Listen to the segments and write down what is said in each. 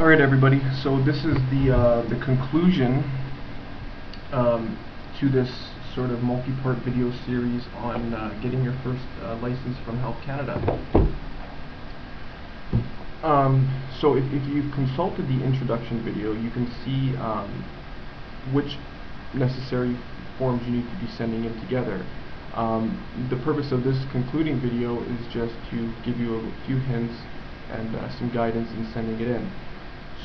Alright everybody, so this is the conclusion to this sort of multi-part video series on getting your first license from Health Canada. So if you've consulted the introduction video, you can see which necessary forms you need to be sending in together. The purpose of this concluding video is just to give you a few hints and some guidance in sending it in.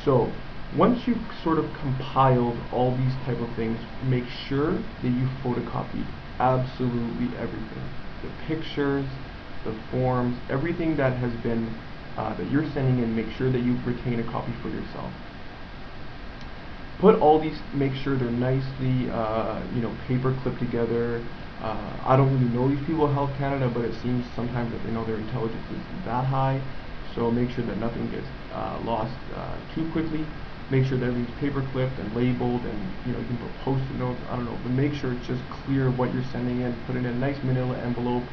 So once you've sort of compiled all these type of things, make sure that you photocopy absolutely everything. The pictures, the forms, everything that has been that you're sending in, make sure that you retain a copy for yourself. Put all these, make sure they're nicely paper clipped together. I don't really know these people at Health Canada, but it seems sometimes that their intelligence is that high. So make sure that nothing gets lost too quickly. Make sure that everything's paper clipped and labeled, and you can put post-it notes. I don't know, but make sure it's just clear what you're sending in. Put it in a nice manila envelope.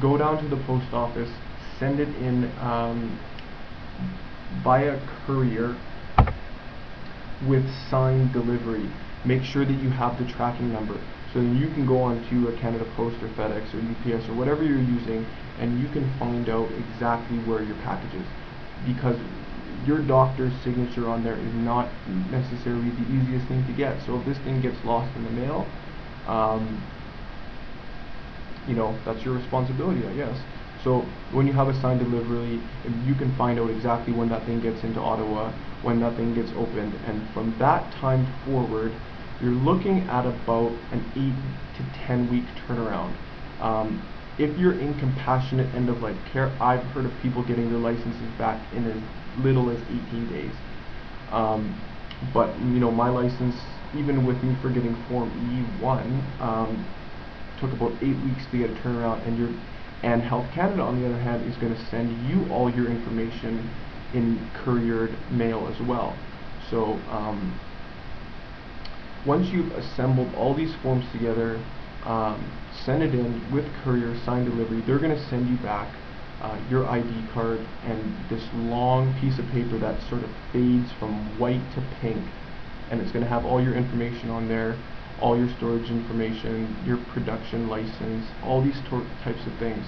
Go down to the post office. Send it in by a courier with signed delivery. Make sure that you have the tracking number, so then you can go on to a Canada Post or FedEx or UPS or whatever you're using, and you can find out exactly where your package is, because your doctor's signature on there is not necessarily the easiest thing to get. So if this thing gets lost in the mail, that's your responsibility, I guess. So when you have a signed delivery, you can find out exactly when that thing gets into Ottawa, when that thing gets opened, and from that time forward, you're looking at about an 8 to 10 week turnaround. If you're in compassionate end of life care, I've heard of people getting their licenses back in as little as 18 days. But my license, even with me for getting Form E1, took about 8 weeks to get a turnaround, and Health Canada, on the other hand, is going to send you all your information in couriered mail as well. So once you've assembled all these forms together, send it in with courier, signed delivery. They're going to send you back your ID card and this long piece of paper that sort of fades from white to pink, and it's going to have all your information on there, all your storage information, your production license, all these types of things.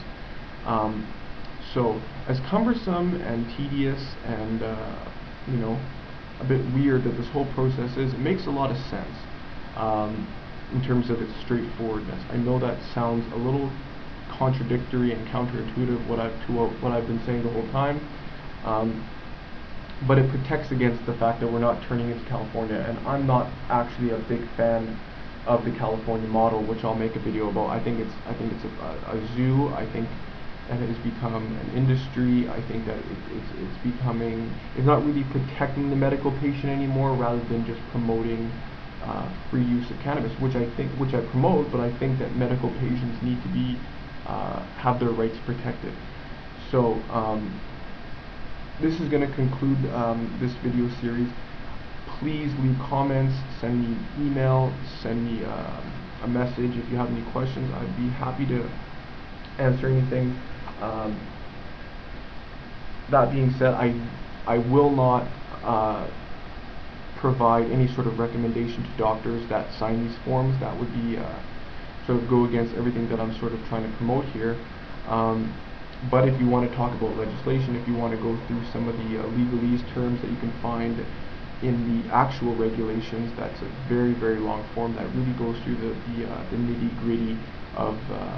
So as cumbersome and tedious and a bit weird that this whole process is, it makes a lot of sense in terms of its straightforwardness. I know that sounds a little contradictory and counterintuitive what I've been saying the whole time, but it protects against the fact that we're not turning into California, and I'm not actually a big fan of the California model, which I'll make a video about. I think it's a zoo. I think that it has become an industry. I think that it's not really protecting the medical patient anymore, rather than just promoting free use of cannabis, which I promote, but I think that medical patients need to be have their rights protected. So this is going to conclude this video series. Please leave comments, send me email, send me a message if you have any questions. I'd be happy to answer anything. That being said, I will not provide any sort of recommendation to doctors that sign these forms. That would be sort of go against everything that I'm sort of trying to promote here. But if you want to talk about legislation, if you want to go through some of the legalese terms that you can find in the actual regulations, that's a very, very long form that really goes through the nitty-gritty of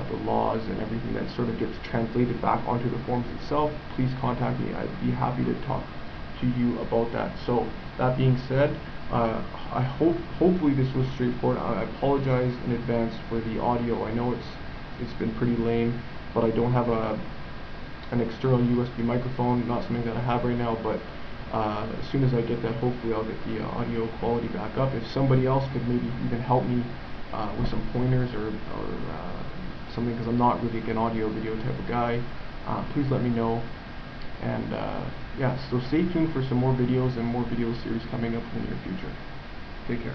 the laws and everything that sort of gets translated back onto the forms itself. Please contact me. I'd be happy to talk to you about that. So that being said, hopefully this was straightforward. I apologize in advance for the audio. I know it's been pretty lame, but I don't have an external USB microphone, not something that I have right now, but as soon as I get that, hopefully I'll get the audio quality back up. If somebody else could maybe even help me with some pointers or something, because I'm not really an audio video type of guy, please let me know. And yeah, so stay tuned for some more videos and more video series coming up in the near future. Take care.